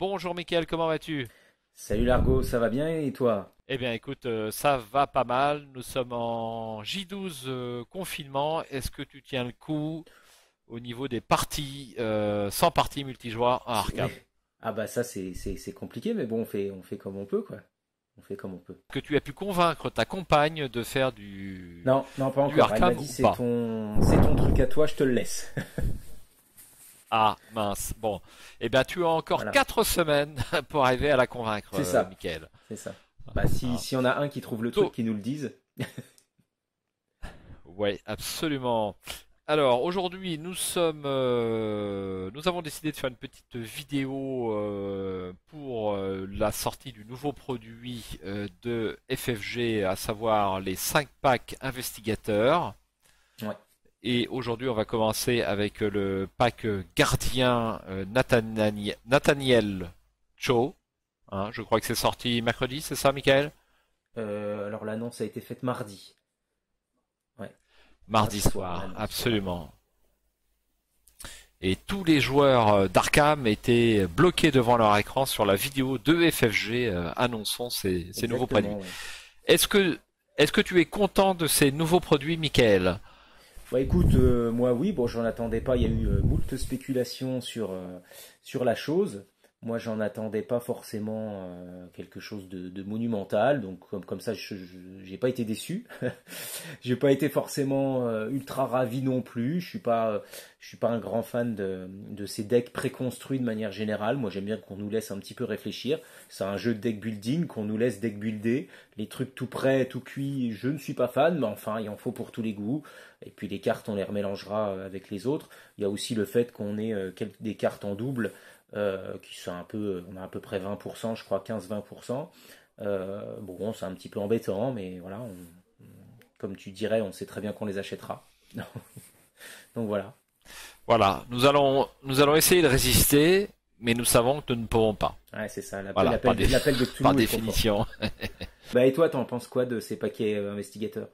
Bonjour Mickaël, comment vas-tu? Salut Largo, ça va bien et toi? Eh bien écoute, ça va pas mal. Nous sommes en J12 confinement. Est-ce que tu tiens le coup au niveau des parties, sans parties multijoueurs à Oui. Arkham? Ah bah ça c'est compliqué mais bon on fait comme on peut quoi. On fait comme on peut. Que tu as pu convaincre ta compagne de faire Non, non pas du encore. Elle m'a Arkham dit ou pas? c'est ton truc à toi, je te le laisse. Ah mince, bon. Eh bien tu as encore Voilà. 4 semaines pour arriver à la convaincre, C'est ça. Mickaël. C'est ça. Bah si Hein. si on a un qui trouve le truc So- qui nous le dise. ouais, absolument. Alors aujourd'hui, nous avons décidé de faire une petite vidéo pour la sortie du nouveau produit de FFG, à savoir les 5 packs investigateurs. Ouais. Et aujourd'hui, on va commencer avec le pack gardien Nathaniel Cho. Hein, je crois que c'est sorti mercredi, c'est ça, Michael? Alors l'annonce a été faite mardi. Ouais. Mardi Mardi soir soir, l'annonce, voilà. absolument. Et tous les joueurs d'Arkham étaient bloqués devant leur écran sur la vidéo de FFG annonçant ces nouveaux produits. Exactement, ouais. Est-ce que, est-ce que tu es content de ces nouveaux produits, Michael? Bah écoute, moi oui, bon j'en attendais pas, il y a eu moult spéculations sur la chose. Moi j'en attendais pas forcément quelque chose de monumental, donc comme ça j'ai pas été déçu. J'ai pas été forcément ultra ravi non plus. Je suis pas un grand fan de ces decks préconstruits de manière générale. Moi j'aime bien qu'on nous laisse un petit peu réfléchir. C'est un jeu de deck building, qu'on nous laisse deck builder. Les trucs tout prêts, tout cuits, je ne suis pas fan, mais enfin il en faut pour tous les goûts. Et puis les cartes, on les remélangera avec les autres. Il y a aussi le fait qu'on ait des cartes en double qui sont un peu, on a à peu près 20%, je crois 15-20%. Bon, c'est un petit peu embêtant, mais voilà, comme tu dirais, on sait très bien qu'on les achètera. Donc voilà. Voilà, nous allons essayer de résister, mais nous savons que nous ne pourrons pas. Ouais, c'est ça, l'appel, Voilà, l'appel, l'appel de par Cthulhu est trop fort. définition. Bah et toi, t'en penses quoi de ces paquets investigateurs?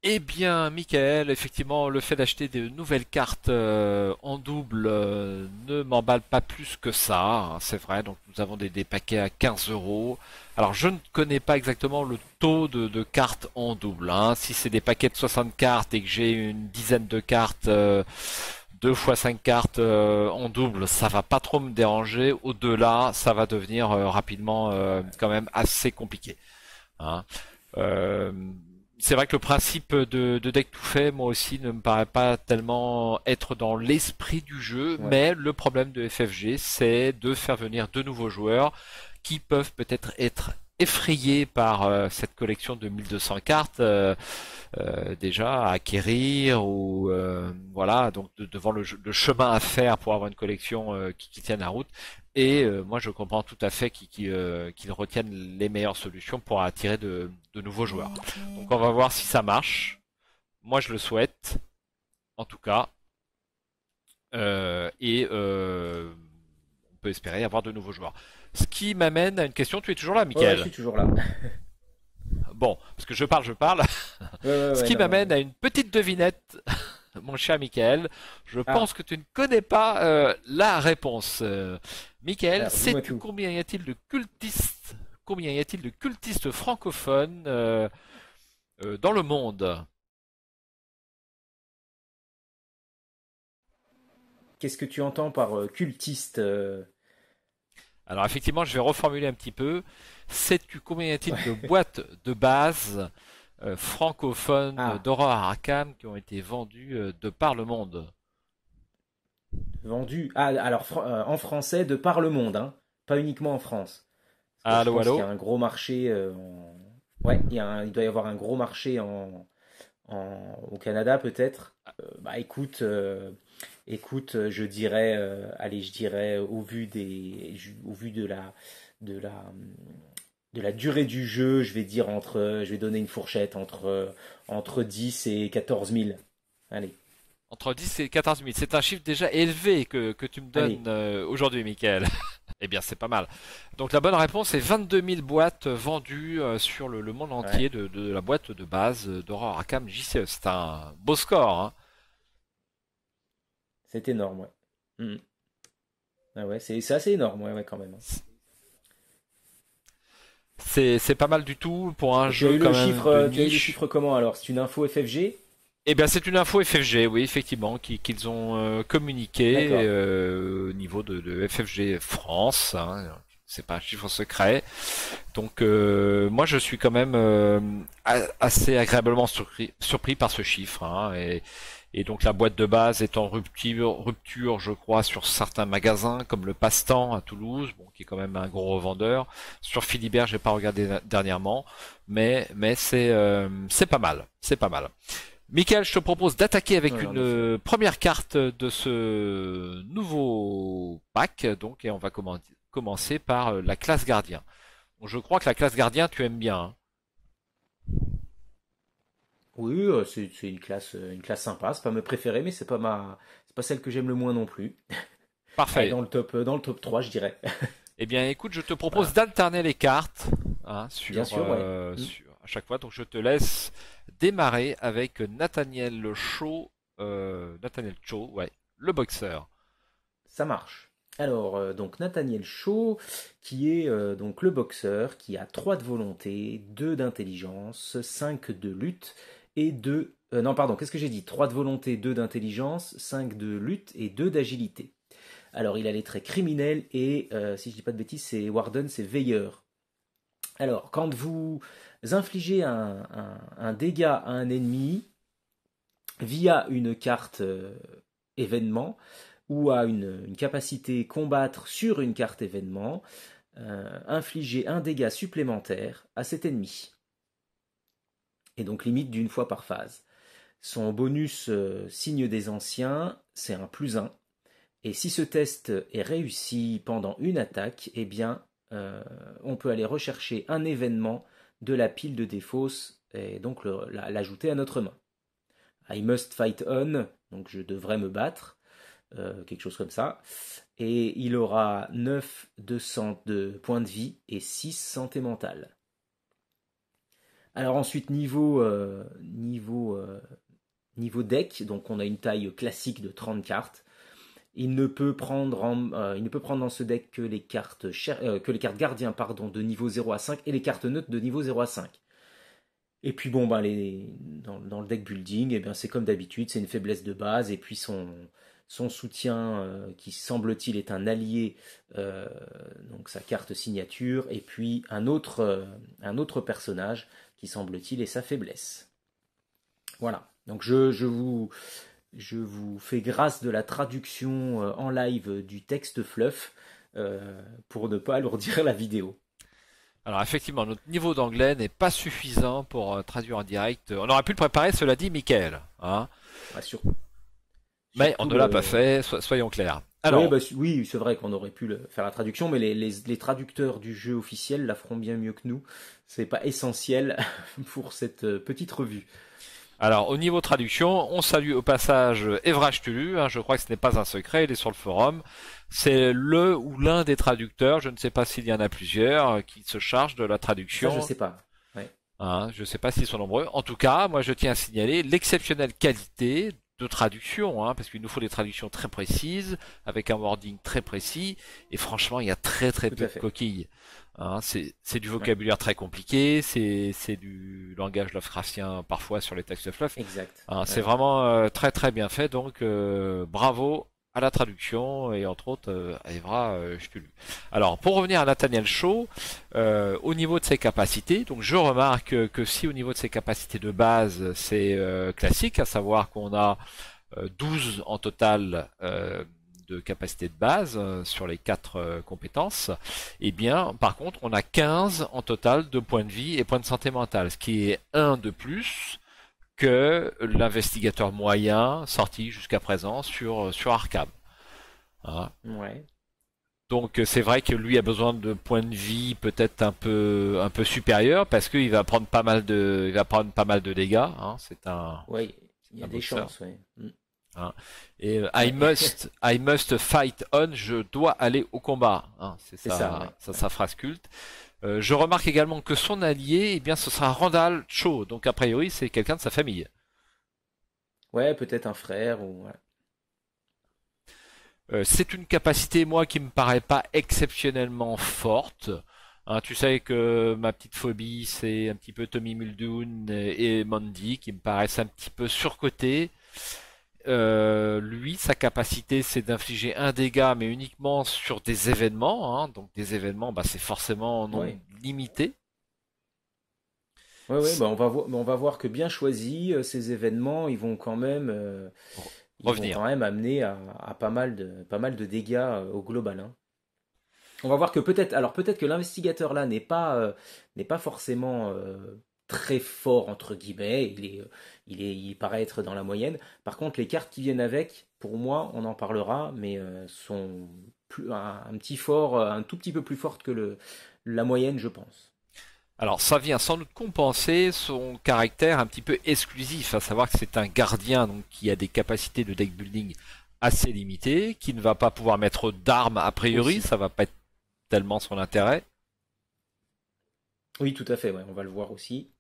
Eh bien, Michael, effectivement, le fait d'acheter de nouvelles cartes en double ne m'emballe pas plus que ça, hein, c'est vrai. Donc, nous avons des paquets à 15 euros. Alors, je ne connais pas exactement le taux de cartes en double, hein. Si c'est des paquets de 60 cartes et que j'ai une dizaine de cartes, 2 fois 5 cartes en double, ça va pas trop me déranger. Au-delà, ça va devenir rapidement quand même assez compliqué, hein. Euh, c'est vrai que le principe de deck tout fait, moi aussi, ne me paraît pas tellement être dans l'esprit du jeu, Ouais. mais le problème de FFG, c'est de faire venir de nouveaux joueurs qui peuvent peut-être être effrayés par cette collection de 1200 cartes déjà à acquérir ou voilà donc devant le chemin à faire pour avoir une collection qui tienne la route. Et moi, je comprends tout à fait qu'ils retiennent les meilleures solutions pour attirer de nouveaux joueurs. Donc, on va voir si ça marche. Moi, je le souhaite, en tout cas. Et on peut espérer avoir de nouveaux joueurs. Ce qui m'amène à une question. Tu es toujours là, Ouais, ouais, je Michael? suis toujours là. Bon, parce que je parle, je parle. Ouais, ouais, Ce ouais, qui non, non. m'amène à une petite devinette, mon cher Michael. Je pense Ah, que tu ne connais pas la réponse. Michael, alors dis-moi sais-tu tout. combien y a-t-il de cultistes francophones dans le monde? Qu'est-ce que tu entends par cultiste Alors effectivement, je vais reformuler un petit peu. Sais-tu combien y a-t-il de boîtes de base francophones Ah, d'Horror Arkham qui ont été vendues de par le monde? vendu. Ah, alors en français de par le monde, hein, pas uniquement en France. Parce que je Allô, pense qu'il y allô? a un gros marché. Ouais, il doit y avoir un gros marché au Canada peut-être. Bah écoute, je dirais, allez, je dirais au vu de la, de la durée du jeu, je vais donner une fourchette entre 10 et 14 000. Allez, Entre 10 et 14 000. C'est un chiffre déjà élevé que tu me allez. donnes aujourd'hui, Michael. Eh bien, c'est pas mal. Donc la bonne réponse est 22 000 boîtes vendues sur le monde Ouais, entier de la boîte de base d'Aurora Arkham JCE. C'est un beau score, hein. c'est énorme, ouais. Mm. Ah ouais, c'est assez énorme, ouais, ouais, quand même. C'est pas mal du tout pour un Et tu as jeu eu quand le même de chiffre, tu as eu le niche. chiffre comment alors? C'est une info FFG? Eh bien, c'est une info FFG, oui, effectivement, qu'ils ont communiqué D'accord. au niveau de FFG France. Hein, c'est pas un chiffre secret. Donc, moi, je suis quand même assez agréablement surpris par ce chiffre. Hein, et donc, la boîte de base est en rupture, je crois, sur certains magasins, comme le Passe-Temps à Toulouse, bon, qui est quand même un gros revendeur. Sur Philibert, j'ai pas regardé dernièrement, mais c'est pas mal, c'est pas mal. Michael, je te propose d'attaquer avec Ouais, une en effet. première carte de ce nouveau pack, donc, et on va commencer par la classe gardien. Donc, je crois que la classe gardien, tu aimes bien. Hein. Oui, c'est une classe sympa. C'est pas ma préférée, mais c'est pas celle que j'aime le moins non plus. Elle est Parfait. dans le top 3, je dirais. Eh bien, écoute, je te propose Voilà. d'alterner les cartes hein, Bien sûr, ouais. Mm. à chaque fois. Donc, je te laisse démarrer avec Nathaniel Cho, ouais, le boxeur. Ça marche. Alors, donc Nathaniel Shaw, qui est donc le boxeur, qui a 3 de volonté, 2 d'intelligence, 5 de lutte et 2... non, pardon, qu'est-ce que j'ai dit? 3 de volonté, 2 d'intelligence, 5 de lutte et 2 d'agilité. Alors, il a les traits criminels et, si je dis pas de bêtises, c'est Warden, c'est veilleur. Alors, quand vous infligez un dégât à un ennemi via une carte événement, ou à une capacité combattre sur une carte événement, infliger un dégât supplémentaire à cet ennemi. Et donc limite d'une fois par phase. Son bonus signe des anciens, c'est un +1. Et si ce test est réussi pendant une attaque, eh bien, on peut aller rechercher un événement de la pile de défausse et donc l'ajouter à notre main. I must fight on, donc je devrais me battre, quelque chose comme ça. Et il aura 9 de points de vie et 6 santé mentale. Alors ensuite, niveau deck, donc on a une taille classique de 30 cartes. Il ne peut prendre, il ne peut prendre dans ce deck que les cartes gardiens pardon, de niveau 0 à 5 et les cartes neutres de niveau 0 à 5. Et puis bon, ben dans le deck building, eh bien, c'est comme d'habitude, c'est une faiblesse de base, et puis son soutien, qui semble-t-il est un allié, euh, donc sa carte signature, et puis un autre personnage qui semble-t-il est sa faiblesse. Voilà, donc je vous fais grâce de la traduction en live du texte fluff pour ne pas alourdir la vidéo. Alors effectivement, notre niveau d'anglais n'est pas suffisant pour traduire en direct. On aurait pu le préparer, cela dit, Michael. Hein, Ah, mais on surtout ne l'a pas le, fait, soyons clairs. Oui, Alors, oui, c'est vrai qu'on aurait pu faire la traduction, mais les traducteurs du jeu officiel la feront bien mieux que nous. C'est pas essentiel pour cette petite revue. au niveau traduction, on salue au passage Evrache Tulu, hein, je crois que ce n'est pas un secret, il est sur le forum. C'est le ou l'un des traducteurs, je ne sais pas s'il y en a plusieurs, qui se charge de la Ça, je traduction. sais pas. Ouais. Hein, je ne sais pas s'ils sont nombreux. En tout cas, moi je tiens à signaler l'exceptionnelle qualité de traduction, hein, parce qu'il nous faut des traductions très précises, avec un wording très précis, et franchement, il y a très très Tout peu à de fait. coquilles. Hein, c'est du Ouais. vocabulaire très compliqué, c'est du langage Lovecraftien parfois sur les textes fluff. Exact. Hein, c'est Ouais. vraiment très très bien fait, donc bravo à la traduction et entre autres à Evra Stulu. Alors pour revenir à Nathaniel Shaw, au niveau de ses capacités, donc je remarque que si au niveau de ses capacités de base c'est classique, à savoir qu'on a 12 en total de capacité de base sur les 4 compétences, et bien par contre on a 15 en total de points de vie et points de santé mentale, ce qui est un de plus que l'investigateur moyen sorti jusqu'à présent sur Arkham. Hein. Ouais. Donc c'est vrai que lui a besoin de points de vie peut-être un peu supérieurs parce qu'il va prendre pas mal de il va prendre pas mal de dégâts. Hein. Ouais. Il y C'est a un des boxeur. chances, ouais. Hein. Et Ouais. I must fight on. Je dois aller au combat. Hein. C'est C'est ça, ouais. Ouais. sa phrase culte. Je remarque également que son allié, eh bien, ce sera Randall Cho. Donc a priori c'est quelqu'un de sa famille. Ouais, peut-être un frère ou. Ouais. C'est une capacité, moi, qui me paraît pas exceptionnellement forte. Hein, tu sais que ma petite phobie, c'est un petit peu Tommy Muldoon et Mandy, qui me paraissent un petit peu surcotés. Lui, sa capacité, c'est d'infliger un dégât, mais uniquement sur des événements. Hein. Donc des événements, bah, c'est forcément en nombre Ouais. limité. Ouais, ouais, S- bah on va voir que bien choisis, ces événements, ils vont Revenir. quand même amener à pas mal de dégâts au global, hein. On va voir que peut-être que l'investigateur là n'est pas forcément très fort entre guillemets. Il paraît être dans la moyenne. Par contre, les cartes qui viennent avec, pour moi, on en parlera, mais sont un petit fort, un tout petit peu plus fortes que la moyenne, je pense. Alors ça vient sans doute compenser son caractère un petit peu exclusif, à savoir que c'est un gardien donc qui a des capacités de deck building assez limitées, qui ne va pas pouvoir mettre d'armes a priori, Aussi. ça va pas être tellement son intérêt. Oui, tout à fait. Ouais, on va le voir aussi.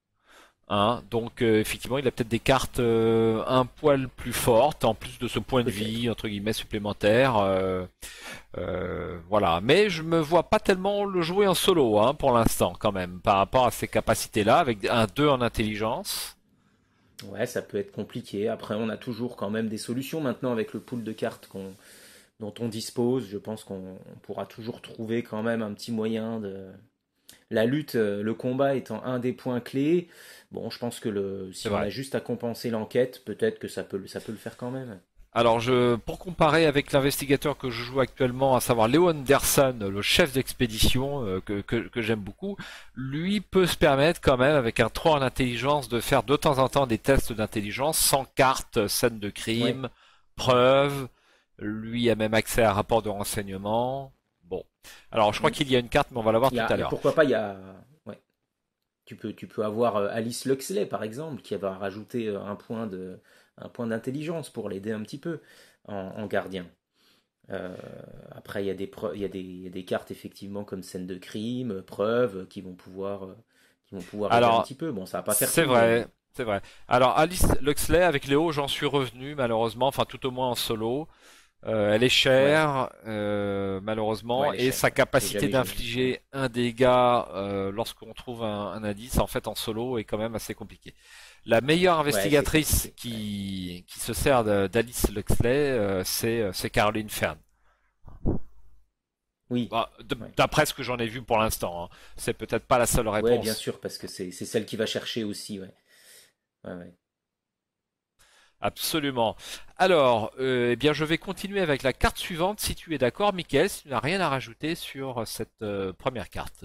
Hein. Donc effectivement, il a peut-être des cartes un poil plus fortes, en plus de ce point de vie Peut-être. entre guillemets supplémentaire. Voilà. Mais je me vois pas tellement le jouer en solo hein, pour l'instant quand même, par rapport à ces capacités-là, avec un 2 en intelligence. Ouais, ça peut être compliqué. Après, on a toujours quand même des solutions maintenant avec le pool de cartes dont on dispose. Je pense qu'on pourra toujours trouver quand même un petit moyen de. La lutte, le combat étant un des points clés. Bon, je pense que C'est si on vrai. a juste à compenser l'enquête, peut-être que ça peut le faire quand même. Alors, pour comparer avec l'investigateur que je joue actuellement, à savoir Léo Anderson, le chef d'expédition que j'aime beaucoup, lui peut se permettre quand même, avec un 3 en intelligence, de faire de temps en temps des tests d'intelligence sans carte, scène de Ouais. crime, preuve. Lui a même accès à un rapport de renseignement. Bon. Alors, je crois Mm. qu'il y a une carte, mais on va la voir tout à Et l'heure. pourquoi pas, ouais. Tu peux avoir Alice Luxley, par exemple, qui va rajouter un point d'intelligence pour l'aider un petit peu en gardien. Euh, Après, il y a des cartes effectivement comme scène de crime, preuves, qui vont pouvoir aider un Alors, petit peu. Bon, ça va pas faire c'est tout, mais vrai. C'est vrai. Alors Alice Luxley avec Léo, j'en suis revenu malheureusement, enfin tout au moins en solo. Elle est ouais, chère, ouais, malheureusement, elle est et chère. sa Et capacité j'avais, ouais. d'infliger un dégât lorsqu'on trouve un indice, en fait, en solo, est quand même assez compliqué. La meilleure Ouais, c'est investigatrice compliqué. Ouais. qui se sert d'Alice Luxley, c'est Caroline Fern. Oui, Bah, ouais. d'après ce que j'en ai vu pour l'instant, hein. C'est peut-être pas la seule Ouais, bien réponse. sûr, parce que c'est celle qui va chercher aussi, ouais. Ouais, ouais. Absolument. Alors, eh bien, je vais continuer avec la carte suivante, si tu es d'accord, Mickaël, si tu n'as rien à rajouter sur cette première carte.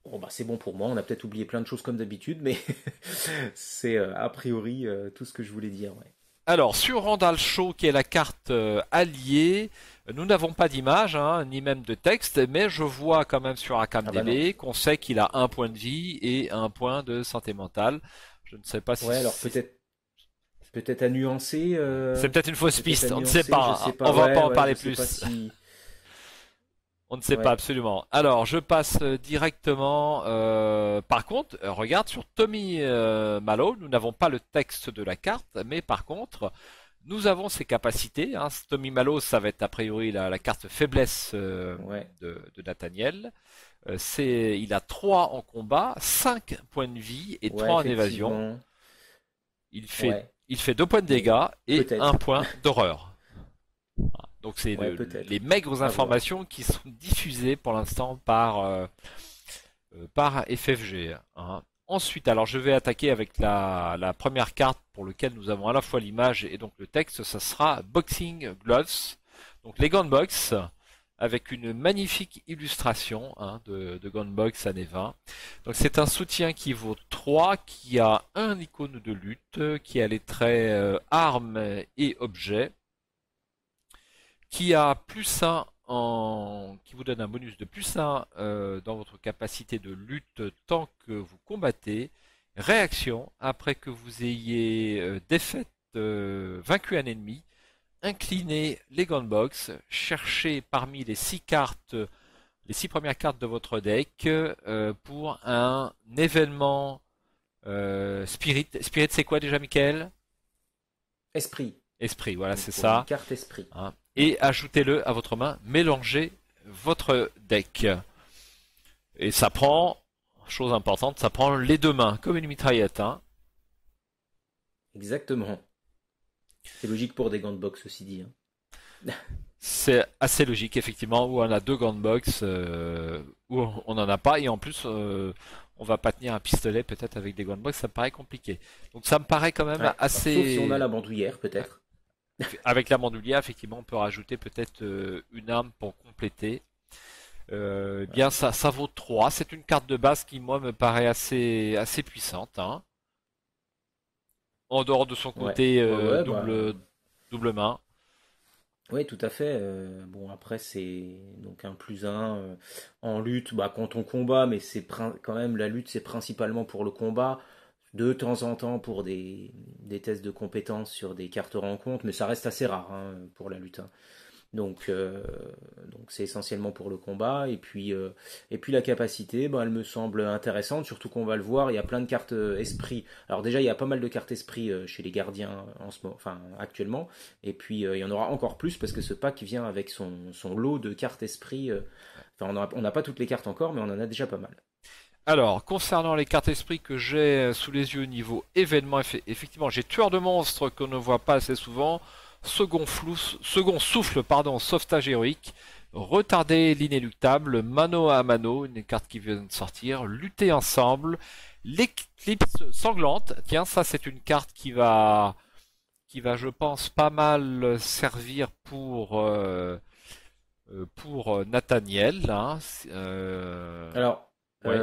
Bon, bah, c'est bon pour moi. On a peut-être oublié plein de choses comme d'habitude, mais c'est a priori tout ce que je voulais dire, ouais. Alors, sur Randall Shaw, qui est la carte alliée, nous n'avons pas d'image, hein, ni même de texte, mais je vois quand même sur Ah bah non. AcamDB qu'on sait qu'il a un point de vie et un point de santé mentale. Je ne sais pas Ouais, alors si peut-être à nuancer, c'est peut-être une fausse peut-être à piste, on ne sait nuancer, je pas, sais hein. On pas. va pas Ouais, en ouais, je parler sais pas plus. si. On ne sait pas Ouais, absolument. Alors, je passe directement. Par contre, regarde sur Tommy Malo, nous n'avons pas le texte de la carte, mais par contre, nous avons ses capacités. Hein. Tommy Malo, ça va être a priori la carte faiblesse ouais, de Nathaniel. Il a 3 en combat, 5 points de vie et ouais, 3 en évasion. effectivement. Il fait, Ouais, il fait 2 points de mais dégâts et un peut-être. point d'horreur. Donc c'est Ouais, les peut-être. maigres À voir. informations qui sont diffusées pour l'instant par FFG. Hein. Ensuite, alors je vais attaquer avec la première carte pour laquelle nous avons à la fois l'image et donc le texte. Ça sera Boxing Gloves. Donc les gants de boxe avec une magnifique illustration hein, de gants de boxe années 20. Donc c'est un soutien qui vaut 3, qui a un icône de lutte, qui a les traits armes et objets, qui a plus un qui vous donne un bonus de plus un dans votre capacité de lutte tant que vous combattez. Réaction, après que vous ayez vaincu un ennemi, inclinez les gunbox, cherchez parmi les 6 cartes, les 6 premières cartes de votre deck pour un événement Spirit. Spirit c'est quoi déjà, Michael? Esprit. Esprit, voilà, Donc c'est pour une ça. carte esprit. Hein. et ajoutez-le à votre main, mélangez votre deck. Et ça prend, chose importante, ça prend les deux mains, comme une mitraillette, hein. Exactement. C'est logique pour des gants de boxe aussi dit, hein. C'est assez logique, effectivement, où on a deux gants de boxe, où on n'en a pas, et en plus, on va pas tenir un pistolet peut-être avec des gants de boxe, ça me paraît compliqué. Donc ça me paraît quand même Ouais. Alors, sauf si on a assez... la bandoulière, peut-être. Avec la bandoulière, effectivement, on peut rajouter peut-être une arme pour compléter. Eh bien, ça vaut 3. C'est une carte de base qui, moi, me paraît assez puissante, hein. En dehors de son Ouais. côté Ouais, ouais, bah. double main. Oui, tout à fait. Bon, après, c'est donc un plus un en lutte, bah, quand on combat, mais quand même la lutte, c'est principalement pour le combat. De temps en temps pour des tests de compétences sur des cartes rencontres, mais ça reste assez rare hein, pour la lutte, hein. Donc, donc c'est essentiellement pour le combat. Et puis la capacité, ben, elle me semble intéressante, surtout qu'on va le voir, il y a plein de cartes esprit. Alors déjà, il y a pas mal de cartes esprit chez les gardiens en ce moment, enfin actuellement. Et puis il y en aura encore plus parce que ce pack vient avec son lot de cartes esprit. Enfin, on n'a pas toutes les cartes encore, mais on en a déjà pas mal. Alors, concernant les cartes esprit que j'ai sous les yeux niveau événement, effectivement, j'ai tueur de monstres qu'on ne voit pas assez souvent, second souffle, pardon, sauvetage héroïque, retarder l'inéluctable, mano à mano, une carte qui vient de sortir, lutter ensemble, l'éclipse sanglante, tiens, ça c'est une carte je pense, pas mal servir pour Nathaniel, hein, Alors, ouais,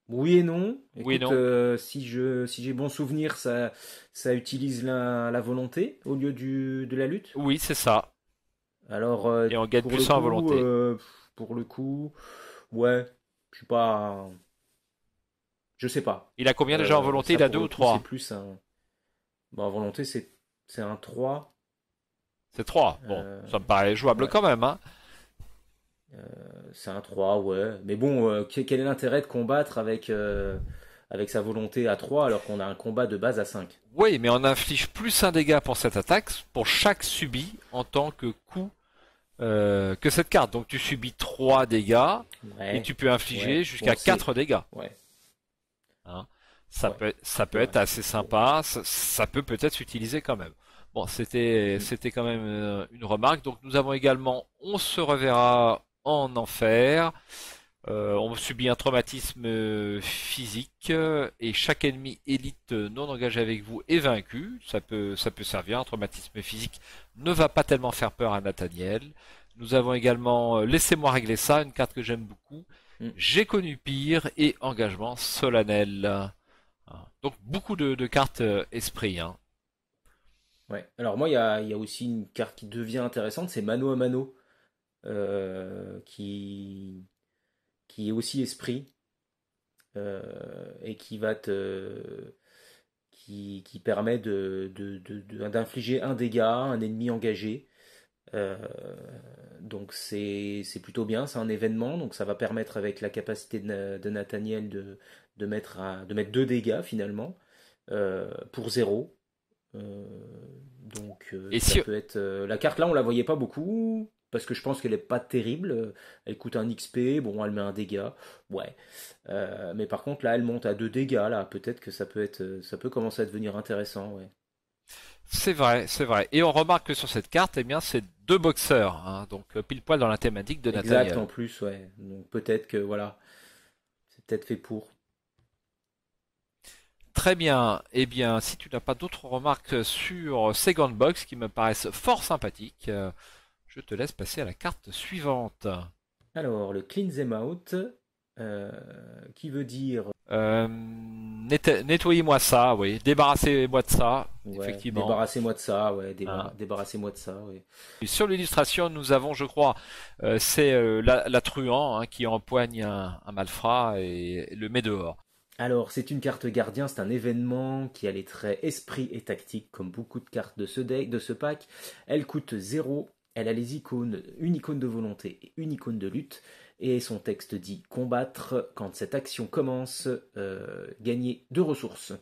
oui et non. oui et Écoute, non. si j'ai bon souvenir, ça utilise la volonté au lieu de la lutte. Oui, c'est ça. Alors, Et on gagne plus 1 à volonté. pour le coup, ouais, je suis pas, je sais pas. Il a combien déjà en volonté? Ça Il a pour deux le ou coup, c'est trois? plus un, bon, en volonté, c'est un 3. C'est trois. Bon, Euh, ça me paraît jouable ouais, quand même, hein. c'est un 3, ouais. Mais bon, quel est l'intérêt de combattre avec sa volonté à 3 alors qu'on a un combat de base à 5? Oui, mais on inflige plus un dégât pour cette attaque, pour chaque subi en tant que coup que cette carte. Donc tu subis 3 dégâts et Ouais, tu peux infliger ouais. jusqu'à Bon, 4 dégâts, ouais, hein. ouais, Ça c'est peut vrai. être assez Bon. sympa, ça peut peut-être s'utiliser quand même. Bon, Mm. c'était quand même une remarque. Donc nous avons également, on se reverra en enfer. On subit un traumatisme physique et chaque ennemi élite non engagé avec vous est vaincu. Ça peut servir. Un traumatisme physique ne va pas tellement faire peur à Nathaniel. Nous avons également Laissez-moi régler ça, une carte que j'aime beaucoup. Mm. J'ai connu pire et engagement solennel. Donc beaucoup de cartes esprit, hein. Ouais. Alors moi, il y a aussi une carte qui devient intéressante, c'est Mano à Mano, euh, qui, qui est aussi esprit et qui permet d'infliger un dégât à un ennemi engagé. Euh, donc c'est plutôt bien, c'est un événement, donc ça va permettre avec la capacité de Nathaniel de mettre 2 dégâts finalement pour 0. Euh, donc Et ça si, peut être... la carte là, on la voyait pas beaucoup, parce que je pense qu'elle est pas terrible. Elle coûte un XP, bon, elle met un dégât. Ouais. Mais par contre, là, elle monte à 2 dégâts, là. Peut-être que ça peut commencer à devenir intéressant, ouais. c'est vrai, c'est vrai. Et on remarque que sur cette carte, eh bien, c'est deux boxeurs, hein, donc pile poil dans la thématique de Exact, Nathaniel. en plus, ouais. Donc peut-être que, voilà, c'est peut-être fait pour. Très bien. Eh bien, si tu n'as pas d'autres remarques sur ces gants de boxe qui me paraissent fort sympathiques, je te laisse passer à la carte suivante. Alors, le clean them out, euh, qui veut dire, Nettoyez-moi ça, oui. Débarrassez-moi de ça, ouais, effectivement, débarrassez-moi de ça, ouais, hein. débarrassez-moi de ça, ouais. Et sur l'illustration, nous avons, je crois, c'est la truand, hein, qui empoigne un malfrat et le met dehors. Alors, c'est une carte gardien, c'est un événement qui a les traits esprit et tactique, comme beaucoup de cartes de ce deck, de ce pack. Elle coûte 0, elle a les icônes, une icône de volonté et une icône de lutte, et son texte dit combattre quand cette action commence, gagner 2 ressources,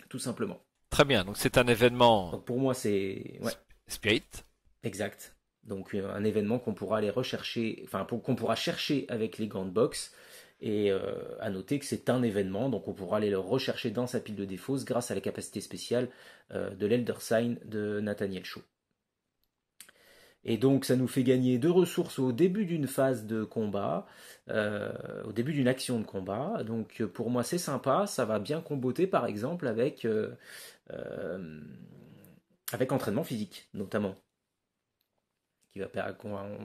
tout simplement. Très bien. Donc c'est un événement Donc pour moi, c'est... Ouais, spirit. exact. Donc un événement qu'on pourra aller rechercher, enfin qu'on pourra chercher avec les gants de boxe. Et à noter que c'est un événement, donc on pourra aller le rechercher dans sa pile de défauts grâce à la capacité spéciale de l'Elder Sign de Nathaniel Shaw. Et donc ça nous fait gagner 2 ressources au début d'une phase de combat, au début d'une action de combat. Donc pour moi c'est sympa, ça va bien comboter par exemple euh, avec entraînement physique notamment.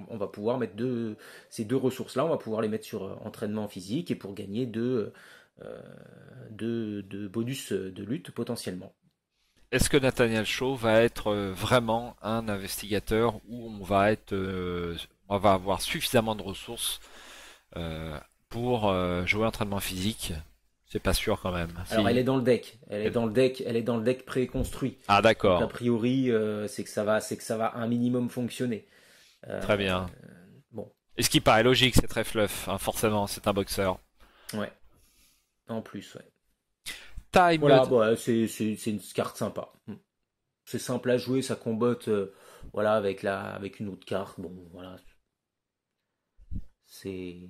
On va pouvoir mettre ces 2 ressources-là, on va pouvoir les mettre sur entraînement physique et pour gagner 2 bonus de lutte potentiellement. Est-ce que Nathaniel Shaw va être vraiment un investigateur où on va avoir suffisamment de ressources pour jouer entraînement physique? C'est pas sûr quand même. Alors elle est dans le deck, elle est dans le deck préconstruit. Ah Donc a d'accord, priori c'est que ça va un minimum fonctionner. très Euh, bien. bon, Et ce qui paraît logique, c'est très fluff, hein, forcément, c'est un boxeur. ouais, en plus, ouais. Time, Voilà, bah, c'est une carte sympa. C'est simple à jouer, ça combotte voilà, avec une autre carte. Bon, voilà, c'est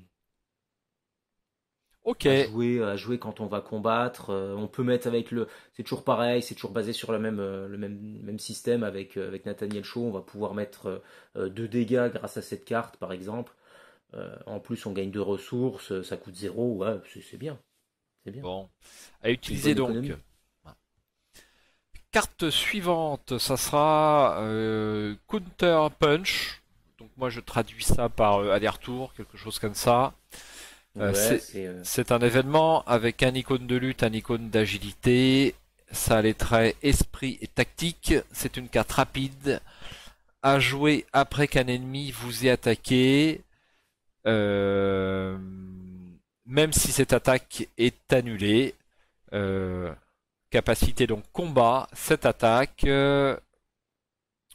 ok, à jouer quand on va combattre. On peut mettre c'est toujours pareil, c'est toujours basé sur le même système avec Nathaniel Shaw. On va pouvoir mettre 2 dégâts grâce à cette carte, par exemple. En plus, on gagne 2 ressources, ça coûte 0. Ouais, c'est bien, c'est bien. bon. À C'est une utiliser bonne donc. économie. Carte suivante, ça sera Counter Punch. Donc moi je traduis ça par aller-retour, quelque chose comme ça. Euh, Ouais, c'est c'est c'est un événement avec un icône de lutte, un icône d'agilité. Ça a les traits esprit et tactique. C'est une carte rapide à jouer après qu'un ennemi vous ait attaqué. Euh, Même si cette attaque est annulée. Euh, Capacité donc combat, cette attaque,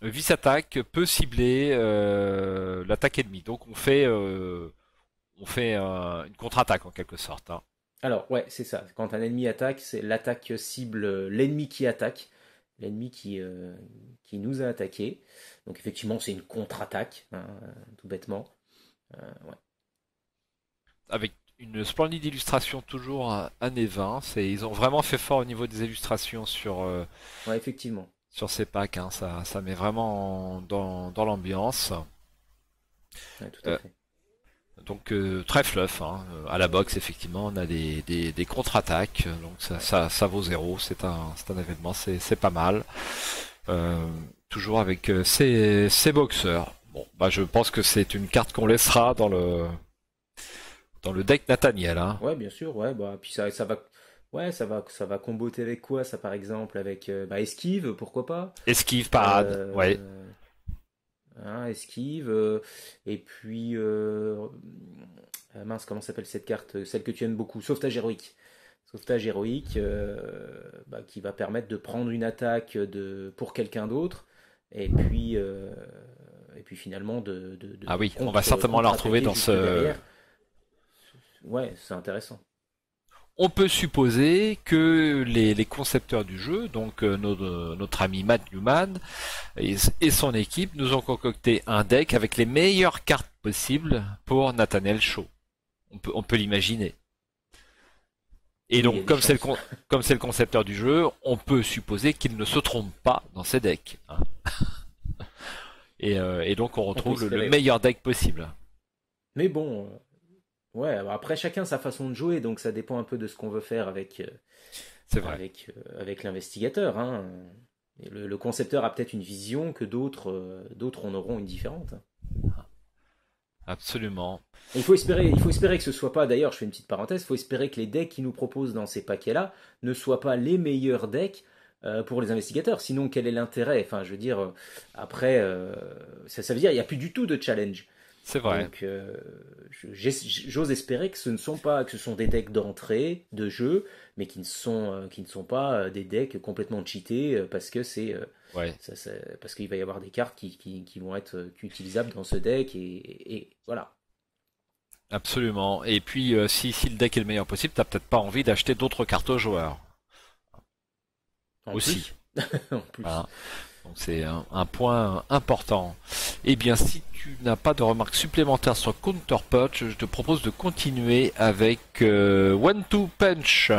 vis-attaque peut cibler l'attaque ennemie. Donc on fait une contre-attaque en quelque sorte, hein. Alors, ouais, c'est ça. Quand un ennemi attaque, c'est l'attaque cible l'ennemi qui attaque, l'ennemi qui nous a attaqué. Donc, effectivement, c'est une contre-attaque, hein, tout bêtement. Ouais. Avec une splendide illustration toujours à Nevin. Ils ont vraiment fait fort au niveau des illustrations Ouais, effectivement. sur ces packs, hein. Ça met vraiment dans l'ambiance. Ouais, tout à Euh, fait. Donc très fluff, hein. À la boxe effectivement on a des contre-attaques, donc ça vaut 0, c'est un événement, c'est pas mal. Euh, Toujours avec ces boxeurs. Bon, bah je pense que c'est une carte qu'on laissera dans le deck Nathaniel, hein. Ouais, bien sûr, ouais, bah, puis ça va. Ouais, ça va comboter avec quoi, ça, par exemple? Avec bah, esquive, pourquoi pas? Esquive, parade, ouais. Euh, hein, esquive. Et puis, mince, comment s'appelle cette carte? Celle que tu aimes beaucoup, sauvetage héroïque. Sauvetage héroïque bah, qui va permettre de prendre une attaque pour quelqu'un d'autre et puis finalement Ah oui, on va certainement la retrouver contre-attaquer dans juste ce. derrière. Ouais, c'est intéressant. On peut supposer que les concepteurs du jeu, donc notre ami Matt Newman et son équipe, nous ont concocté un deck avec les meilleures cartes possibles pour Nathaniel Shaw. On peut l'imaginer. Et Oui, il y a donc, des chances. comme c'est le concepteur du jeu, on peut supposer qu'il ne se trompe pas dans ses decks, hein. Et donc, on On peut retrouve le espérer, ouais. meilleur deck possible. Mais bon, ouais, bah, après chacun sa façon de jouer, donc ça dépend un peu de ce qu'on veut faire C'est vrai. avec l'investigateur, hein. Et le concepteur a peut-être une vision que d'autres en auront une différente, hein. Absolument. Et il faut espérer que ce soit pas, d'ailleurs, je fais une petite parenthèse, il faut espérer que les decks qu'ils nous proposent dans ces paquets-là ne soient pas les meilleurs decks pour les investigateurs. Sinon, quel est l'intérêt? Enfin, je veux dire, après, ça veut dire qu'il n'y a plus du tout de challenge. C'est vrai. Donc, j'ose espérer que que ce sont des decks d'entrée, de jeu, mais qui ne sont pas des decks complètement cheatés parce que Ouais. parce qu'il va y avoir des cartes qui vont être utilisables dans ce deck et voilà. Absolument. Et puis, si le deck est le meilleur possible, t'as peut-être pas envie d'acheter d'autres cartes aux joueurs. En Aussi. plus, en plus. Hein. Donc c'est un point important. Eh bien, si tu n'as pas de remarques supplémentaires sur Counter Punch, je te propose de continuer avec One Two Punch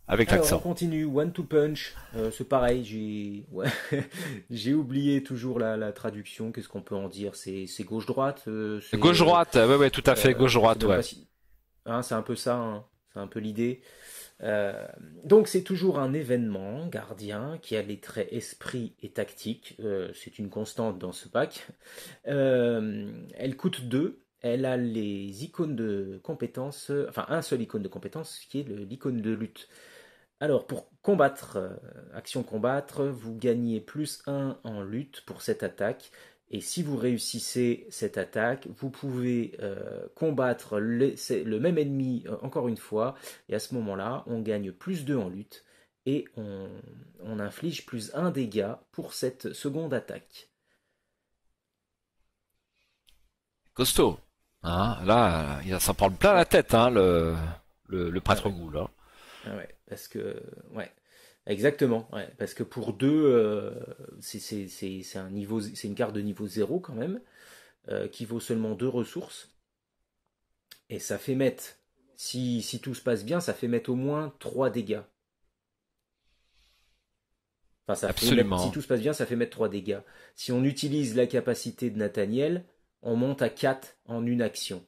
avec Alors, on l'accent. continue. One to Punch. C'est pareil, ouais. J'ai oublié toujours la traduction. Qu'est-ce qu'on peut en dire? C'est gauche-droite. Gauche-droite, ouais, ouais, tout à fait, Je sais gauche-droite, même ouais. pas si. Hein, c'est un peu ça, hein. C'est un peu l'idée. Donc, c'est toujours un événement gardien qui a les traits esprit et tactique. C'est une constante dans ce pack. Elle coûte 2. Elle a les icônes de compétences, enfin un seul icône de compétence qui est l'icône de lutte. Alors, pour combattre, action combattre, vous gagnez plus un en lutte pour cette attaque. Et si vous réussissez cette attaque, vous pouvez combattre le même ennemi encore une fois. Et à ce moment-là, on gagne plus 2 en lutte. Et on inflige plus un dégât pour cette seconde attaque. Costaud. Hein, là, ça prend plein la Ouais, tête, hein, le ah prêtre ouais, Ghoul, hein. ah ouais. Parce que, ouais, exactement. Ouais, parce que pour 2, c'est un niveau, c'est une carte de niveau 0 quand même. Qui vaut seulement 2 ressources. Et ça fait mettre, si tout se passe bien, ça fait mettre au moins 3 dégâts. Enfin, ça fait mettre, si Absolument. tout se passe bien, ça fait mettre 3 dégâts. Si on utilise la capacité de Nathaniel, on monte à 4 en une action.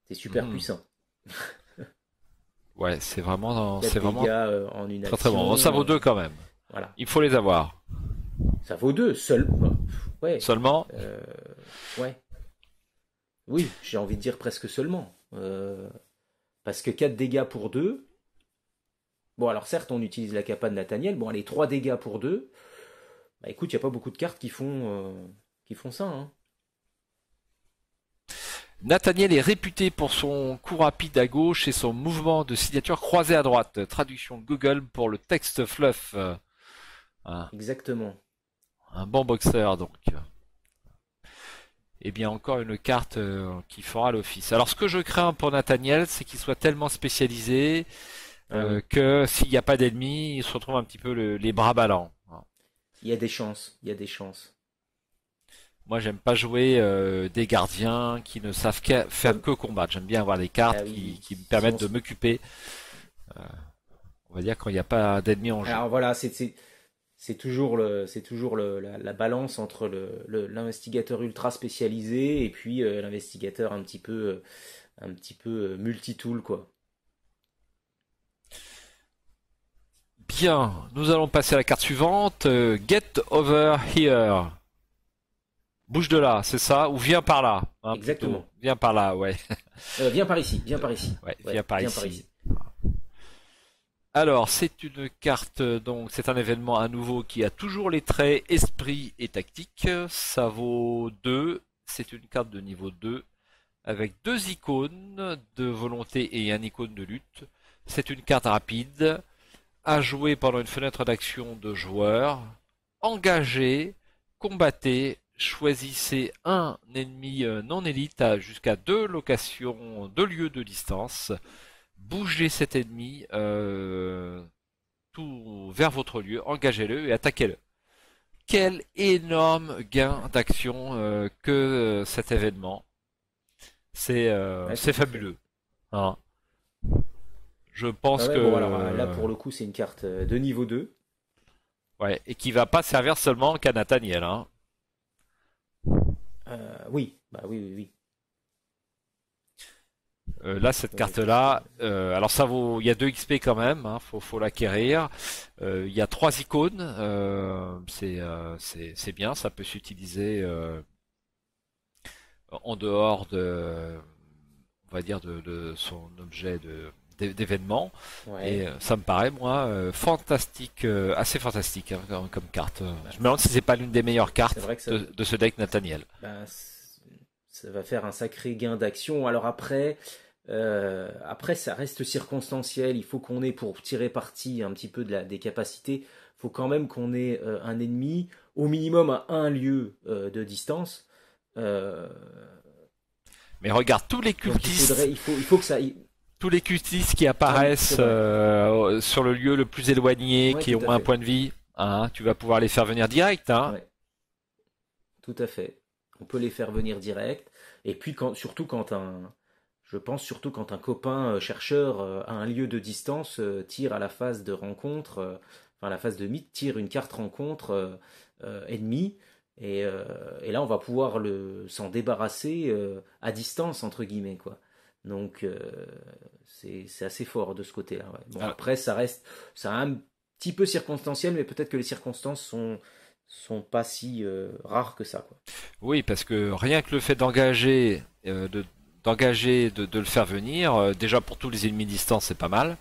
C'est super Mhm. puissant. Ouais, 4 c'est dégâts vraiment en une très très bon. Bon, ça action. vaut deux quand même. Voilà. Il faut les avoir. Ça vaut 2 seul. Bah, ouais. Seulement, Euh, ouais. Oui, j'ai envie de dire presque seulement. Parce que 4 dégâts pour 2. Bon, alors certes, on utilise la capa de Nathaniel. Bon, allez, 3 dégâts pour 2. Bah écoute, il n'y a pas beaucoup de cartes qui font ça. Hein. Nathaniel est réputé pour son coup rapide à gauche et son mouvement de signature croisé à droite. Traduction Google pour le texte fluff. Un, Exactement. un bon boxeur donc. Eh bien encore une carte qui fera l'office. Alors ce que je crains pour Nathaniel, c'est qu'il soit tellement spécialisé Ah oui. que s'il n'y a pas d'ennemis, il se retrouve un petit peu les bras ballants. Il y a des chances. Il y a des chances. Moi, j'aime pas jouer des gardiens qui ne savent faire Comme. que combattre. J'aime bien avoir des cartes Ah oui. qui me Si on permettent de s- m'occuper, on va dire, quand il n'y a pas d'ennemis en jeu. Alors voilà, c'est toujours la balance entre l'investigateur ultra spécialisé et puis l'investigateur un petit peu multitool, quoi. Bien, nous allons passer à la carte suivante. Get over here. Bouge de là, c'est ça? Ou viens par là, hein, plutôt. Exactement. Viens par là, ouais. Viens par ici. Viens par ici. Ouais, Ouais, viens par viens par ici. ici. Alors, c'est une carte, donc c'est un événement à nouveau qui a toujours les traits esprit et tactique. Ça vaut 2. C'est une carte de niveau 2 avec deux icônes de volonté et un icône de lutte. C'est une carte rapide à jouer pendant une fenêtre d'action de joueur. Engagez, combattez, choisissez un ennemi non élite à jusqu'à 2 locations, 2 lieux de distance. Bougez cet ennemi tout vers votre lieu, engagez-le et attaquez-le. Quel énorme gain d'action que cet événement. Ouais, tout C'est à fait. fabuleux, hein. Je Ouais, pense ouais, bon, alors là, que pour le coup, c'est une carte de niveau 2. ouais, et qui va pas servir seulement qu'à Nathaniel, hein. Oui, bah oui, oui, oui. Là, cette Ouais, parce que. carte-là, alors ça vaut, il y a 2 XP quand même, hein, faut l'acquérir. Il y a 3 icônes, c'est bien, ça peut s'utiliser en dehors de, on va dire de son objet d'événement. Et Ouais. ça me paraît moi fantastique, assez fantastique hein, comme carte. Bah, Je me demande si c'est pas l'une des meilleures c'est cartes vrai que de ce deck Nathaniel. bah, ça va faire un sacré gain d'action. Alors après, après, ça reste circonstanciel. Il faut qu'on ait, pour tirer parti un petit peu des capacités, il faut quand même qu'on ait un ennemi au minimum à un lieu de distance. Euh, Mais regarde tous les donc cultistes il faut que ça. tous les cutis qui Ah oui, c'est apparaissent vrai. sur le lieu le plus éloigné, Ouais, qui tout à ont un fait. point de vie, hein, tu vas pouvoir les faire venir direct, hein. Ouais, tout à fait. On peut les faire venir direct. Et puis surtout quand je pense surtout quand un copain chercheur à un lieu de distance tire à la phase de rencontre, enfin la phase de mythe, tire une carte rencontre ennemie. Et là, on va pouvoir s'en débarrasser à distance, entre guillemets, quoi. Donc, c'est assez fort de ce côté-là. Ouais. Bon, Alors, après, ça un petit peu circonstanciel, mais peut-être que les circonstances sont pas si rares que ça, quoi. oui, parce que rien que le fait d'engager, de le faire venir, déjà pour tous les ennemis distants, c'est pas mal.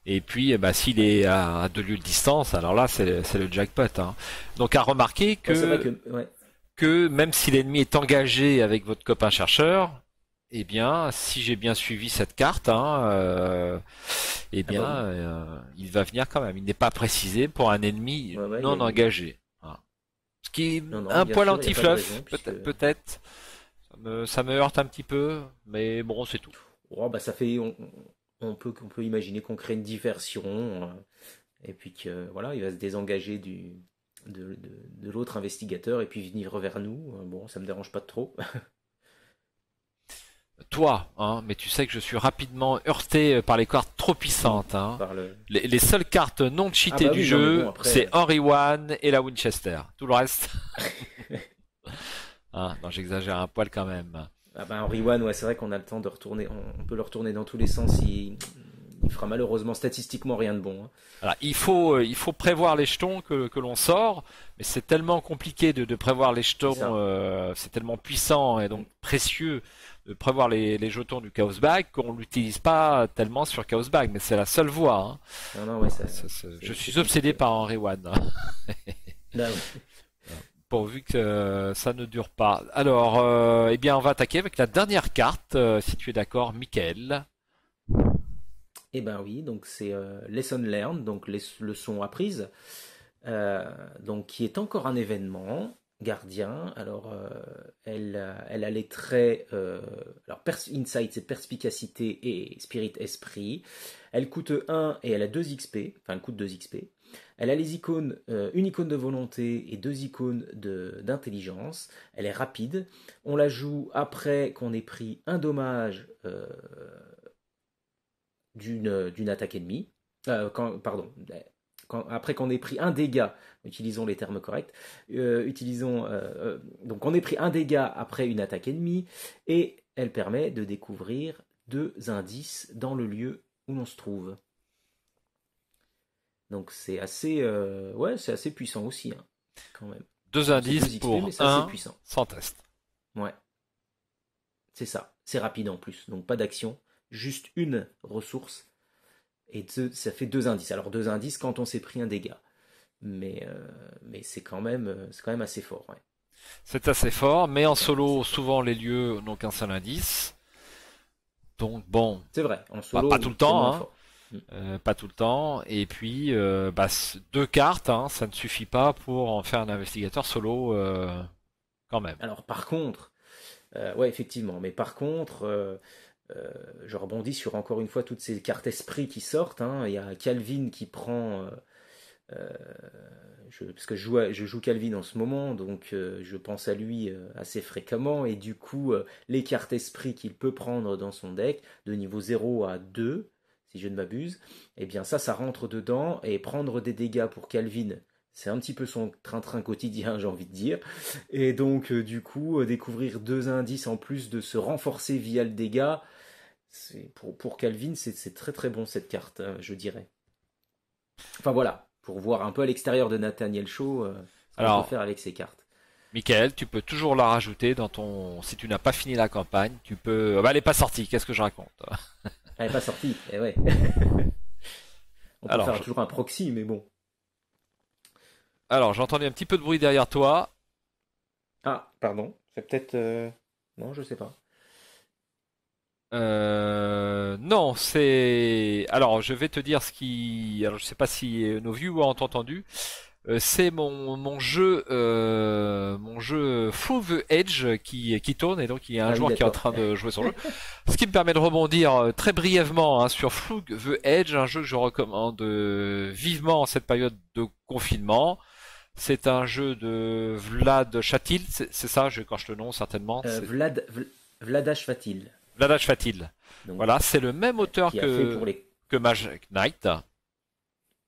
Et puis, bah, s'il Ouais. est à 2 lieues de distance, alors là, c'est le jackpot, hein. Donc, à remarquer Ouais, c'est vrai que même si l'ennemi est engagé avec votre copain chercheur, eh bien, si j'ai bien suivi cette carte, hein, eh ah bien, bah oui, il va venir quand même. Il n'est pas précisé pour un ennemi ouais, ouais, non engagé. Voilà. Ce qui est non, non, un bien poil sûr, il n'y a pas de raison, anti-fluff, puisque peut-être. Ça me heurte un petit peu, mais bon, c'est tout. oh, bah, on peut imaginer qu'on crée une diversion, et puis que voilà, il va se désengager de l'autre investigateur et puis venir vers nous. Bon, ça me dérange pas de trop. Toi, hein, mais tu sais que je suis rapidement heurté par les cartes trop Oui, puissantes, hein. par le. Les seules cartes non Ah cheatées bah du oui, non mais bon jeu, c'est après. Henry One et la Winchester. Tout le reste, hein, non, j'exagère un poil quand même. Ah bah Henry One, ouais, c'est vrai qu'on a le temps de retourner, on peut le retourner dans tous les sens. Il fera malheureusement statistiquement rien de bon, hein. Alors, il faut prévoir les jetons que l'on sort, mais c'est tellement compliqué de prévoir les C'est jetons, ça. c'est tellement puissant et Mm. donc précieux de prévoir les jetons du Chaos Bag qu'on l'utilise pas tellement sur Chaos Bag, mais c'est la seule voie, hein. Non, non, ouais, Je c'est suis obsédé compliqué. par Henry One, hein, Ah oui. pourvu que ça ne dure pas. Alors, eh bien, on va attaquer avec la dernière carte, si tu es d'accord, Michael. Eh ben oui, donc c'est Lesson Learned, donc les leçons apprises. Donc qui est encore un événement gardien. Alors elle a les traits alors Insight c'est perspicacité et Spirit esprit. Elle coûte 1 et elle a 2 XP, enfin elle coûte 2 XP. Elle a les icônes, une icône de volonté et deux icônes d'intelligence. Elle est rapide. On la joue après qu'on ait pris un dommage d'une attaque ennemie. Pardon, après qu'on ait pris un dégât, utilisons les termes corrects, donc on ait pris un dégât après une attaque ennemie, et elle permet de découvrir deux indices dans le lieu où l'on se trouve. Donc c'est assez puissant aussi, hein, quand même. Deux Bon, c'est indices 2 XP, mais pour c'est assez un puissant. sans test. Ouais, c'est ça. C'est rapide en plus, donc pas d'action, juste une ressource, et ça fait deux indices. Alors deux indices quand on s'est pris un dégât. Mais c'est quand même assez fort. Ouais. C'est assez fort, mais en C'est quand même assez solo, fort. souvent les lieux n'ont qu'un seul indice. Donc bon, C'est vrai, en bah, solo, pas tout le oui, c'est temps, moins hein. fort. Mm. Pas tout le temps. Et puis, bah, deux cartes, hein, ça ne suffit pas pour en faire un investigateur solo quand même. Alors par contre, ouais, effectivement, mais par contre, je rebondis sur encore une fois toutes ces cartes esprit qui sortent, hein. Il y a Calvin qui prend. Euh, parce que je joue Calvin en ce moment, donc je pense à lui assez fréquemment, et du coup, les cartes esprit qu'il peut prendre dans son deck, de niveau 0 à 2, si je ne m'abuse, eh bien ça rentre dedans, et prendre des dégâts pour Calvin, c'est un petit peu son train-train quotidien, j'ai envie de dire, et donc du coup, découvrir deux indices en plus de se renforcer via le dégât, pour Calvin, c'est très très bon cette carte, je dirais. Enfin voilà, pour voir un peu à l'extérieur de Nathaniel Shaw ce qu'on peut Alors, faire avec ces cartes. Michael, tu peux toujours la rajouter dans ton. Si tu n'as pas fini la campagne, tu peux. Bah, elle n'est pas sortie. Qu'est-ce que je raconte? Elle n'est pas sortie, eh ouais. On peut Alors, faire toujours un proxy, mais bon. alors, j'ai entendu un petit peu de bruit derrière toi. Ah, pardon, c'est peut-être. Non, je sais pas. Non, c'est. Alors, je vais te dire ce qui. Alors, je sais pas si nos viewers ont entendu. C'est mon jeu Full the Edge qui tourne et donc il y a un Ah oui, joueur qui est en d'accord. train de jouer son jeu. Ce qui me permet de rebondir très brièvement hein, sur Flug the Edge, un jeu que je recommande vivement en cette période de confinement. C'est un jeu de Vlad Chatil, c'est ça, j'écorche le nom certainement. C'est Vladash Fatil, Vlad Chatil. donc, Voilà, c'est le même auteur qui a fait pour les que Magic Knight.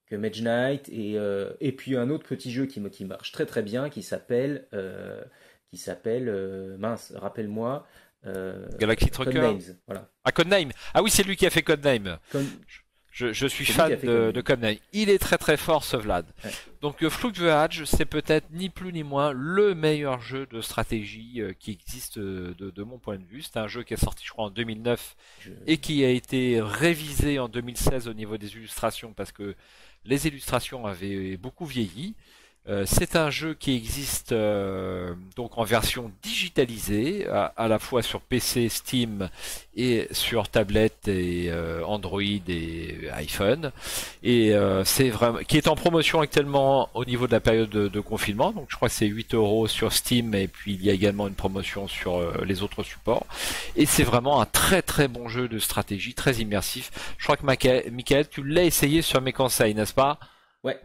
que Mage Knight et puis un autre petit jeu qui marche très très bien qui s'appelle mince, rappelle-moi Galaxy Trucker. Codenames, voilà. Ah, Codename. Ah oui, c'est lui qui a fait Codename. Con- Je suis c'est lui qui fan a fait de Codename. Codename. Il est très très fort ce Vlad. Ouais. Donc Fluke the Edge, c'est peut-être ni plus ni moins le meilleur jeu de stratégie qui existe de mon point de vue. C'est un jeu qui est sorti je crois en 2009 Je- et qui a été révisé en 2016 au niveau des illustrations parce que les illustrations avaient beaucoup vieilli. C'est un jeu qui existe donc en version digitalisée, à la fois sur PC, Steam et sur tablette et Android et iPhone. Et c'est vraiment qui est en promotion actuellement au niveau de la période de confinement. Donc je crois que c'est 8 euros sur Steam et puis il y a également une promotion sur les autres supports. Et c'est vraiment un très très bon jeu de stratégie, très immersif. Je crois que Michael, tu l'as essayé sur mes conseils, n'est-ce pas? Ouais,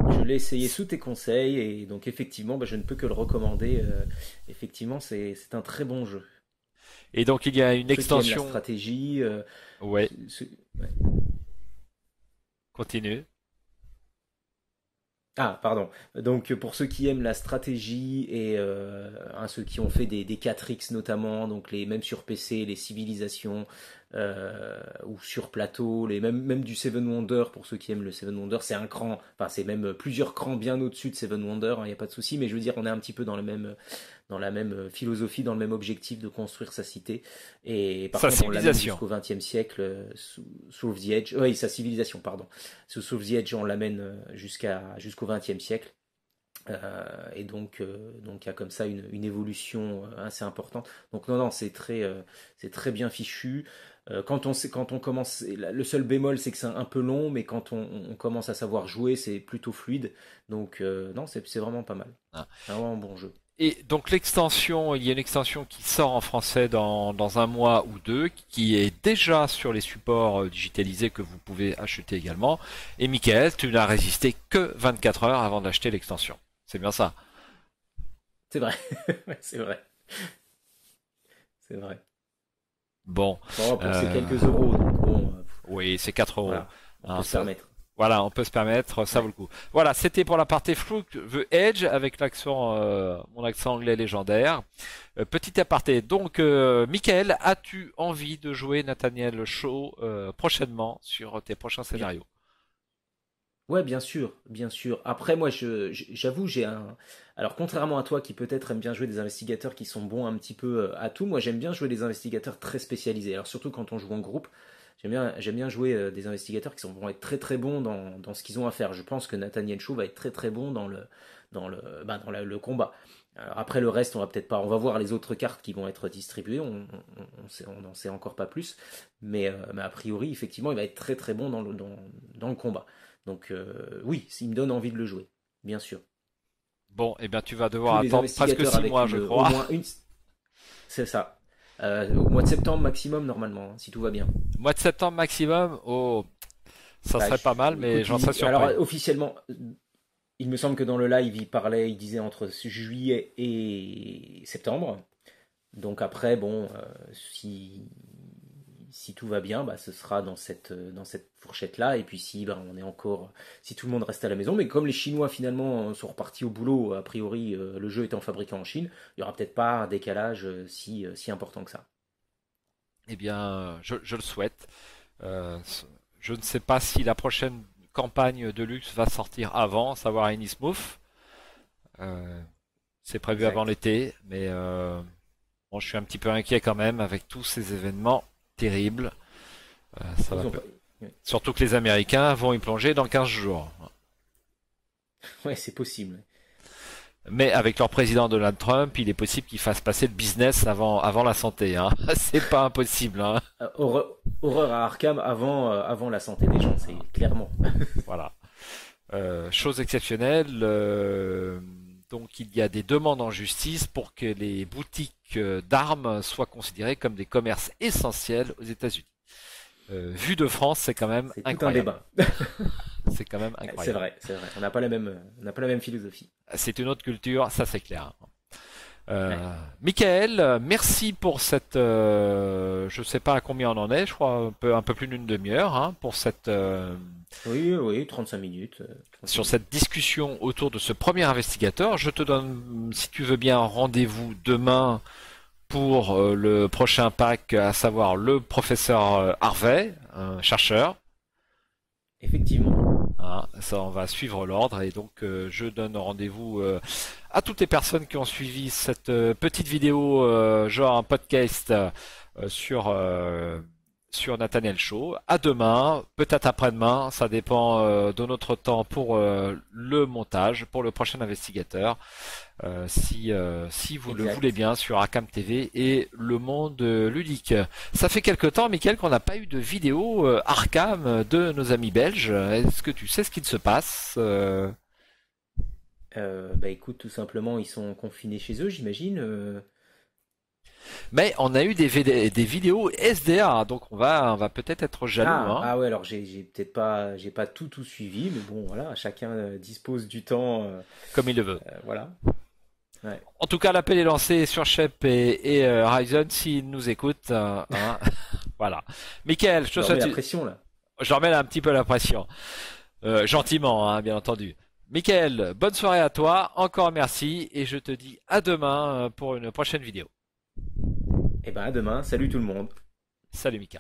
je l'ai essayé sous tes conseils et donc effectivement, bah, je ne peux que le recommander. Effectivement, c'est un très bon jeu. Et donc il y a une Ceux qui aiment la extension. stratégie, Ouais, ouais. continue. Ah, pardon. Donc, pour ceux qui aiment la stratégie et hein, ceux qui ont fait des 4X notamment, donc même sur PC, les civilisations, ou sur plateau, même du Seven Wonder, pour ceux qui aiment le Seven Wonder, c'est un cran, enfin, c'est même plusieurs crans bien au-dessus de Seven Wonder, il n'y a pas de souci, mais je veux dire, on est un petit peu dans la même philosophie, dans le même objectif de construire sa cité. Et par Sa contre, on l'amène civilisation. jusqu'au XXe siècle, sous the Edge, oui, sa civilisation, pardon. Sous the Edge, on l'amène jusqu'au XXe siècle. Donc il y a comme ça une évolution assez importante. Donc non, non, c'est très bien fichu. Quand on commence, le seul bémol c'est que c'est un peu long, mais quand on commence à savoir jouer, c'est plutôt fluide. Donc non, c'est vraiment pas mal. Hein. C'est vraiment un bon jeu. Et donc l'extension, il y a une extension qui sort en français dans un mois ou deux, qui est déjà sur les supports digitalisés que vous pouvez acheter également. Et Michael, tu n'as résisté que 24 heures avant d'acheter l'extension. C'est bien ça. C'est vrai, ouais, c'est vrai, c'est vrai. Bon, Bon, pour ces euh, quelques euros, donc bon, oui, c'est 4 euros. voilà, on Hein, peut se permettre. voilà, on peut se permettre, ça vaut Ouais. le coup. Voilà, c'était pour la partie Fluke The Edge avec mon accent anglais légendaire. Petit aparté. Donc, Michael, as-tu envie de jouer Nathaniel Shaw prochainement sur tes prochains Bien, scénarios? ouais, bien sûr, bien sûr. Après, moi, j'avoue, j'ai un. Alors, contrairement à toi, qui peut-être aime bien jouer des investigateurs qui sont bons un petit peu à tout, moi, j'aime bien jouer des investigateurs très spécialisés. Alors, surtout quand on joue en groupe, j'aime bien jouer des investigateurs vont être très très bons dans ce qu'ils ont à faire. Je pense que Nathaniel Shaw va être très très bon le combat. Alors après le reste, on va peut-être pas, on va voir les autres cartes qui vont être distribuées. On n'en sait encore pas plus, mais a priori, effectivement, il va être très très bon dans le combat. Donc oui, il me donne envie de le jouer, bien sûr. Bon, eh bien, tu vas devoir Tous les attendre presque investigateurs 6 mois, je au crois. moins une, c'est ça. Au mois de septembre maximum normalement, hein, si tout va bien. Mois de septembre maximum. Oh, ça Bah, serait pas mal, mais écoute, j'en serais alors surpris. officiellement, il me semble que dans le live, il disait entre juillet et septembre. Donc après, bon, si tout va bien, bah, ce sera dans cette fourchette-là. Et puis si bah, si tout le monde reste à la maison, mais comme les Chinois finalement sont repartis au boulot, a priori le jeu étant fabriqué en Chine, il y aura peut-être pas un décalage si important que ça. Eh bien, je le souhaite. Euh, je ne sais pas si la prochaine campagne de luxe va sortir avant, savoir Innsmouth. Euh, c'est prévu avant Exact. l'été, mais bon, je suis un petit peu inquiet quand même avec tous ces événements terribles. Ça va Ils ont peu- pas. Ouais, Surtout que les Américains vont y plonger dans 15 jours. ouais, c'est possible. Mais avec leur président Donald Trump, il est possible qu'ils fassent passer le business avant la santé. Hein. C'est pas impossible. Hein. Horreur à Arkham avant la santé des gens, c'est clairement. Voilà. Chose exceptionnelle, donc il y a des demandes en justice pour que les boutiques d'armes soient considérées comme des commerces essentiels aux États-Unis. Vu de France, c'est quand même C'est tout un incroyable. débat. C'est quand même C'est incroyable. vrai, c'est vrai. On n'a pas la même philosophie. C'est une autre culture, ça c'est clair. Ouais. Michael, merci pour cette, je sais pas à combien on en est, je crois un peu plus d'une demi-heure, hein, pour cette, Oui, oui, 35 minutes. 35 sur minutes. cette discussion autour de ce premier investigateur. Je te donne, si tu veux bien, rendez-vous demain pour le prochain pack, à savoir le professeur Harvey, un chercheur. Effectivement. Hein, ça, on va suivre l'ordre et donc je donne rendez-vous à toutes les personnes qui ont suivi cette petite vidéo, genre un podcast sur sur Nathaniel Shaw. À demain, peut-être après-demain, ça dépend de notre temps pour le montage, pour le prochain investigateur. Si vous le voulez Exact. bien sur Arkham TV et le monde ludique. Ça fait quelque temps, Mickaël, qu'on n'a pas eu de vidéo Arkham de nos amis belges. Est-ce que tu sais ce qu'il se passe Bah écoute, tout simplement, ils sont confinés chez eux, j'imagine. Mais on a eu des vidéos SDA, donc on va peut-être être jaloux, Ah, hein, ah ouais, alors j'ai peut-être pas, j'ai pas tout suivi, mais bon, voilà, chacun dispose du temps, comme il le veut. voilà. Ouais. En tout cas, l'appel est lancé sur Shep et Ryzen s'ils nous écoutent. Hein. Voilà. Mickaël, je Je te leur mets souhaite, la pression là. je remets un petit peu la pression. Gentiment, hein, bien entendu. Mickaël, bonne soirée à toi, encore merci, et je te dis à demain pour une prochaine vidéo. Et ben à demain, salut tout le monde. Salut Mika.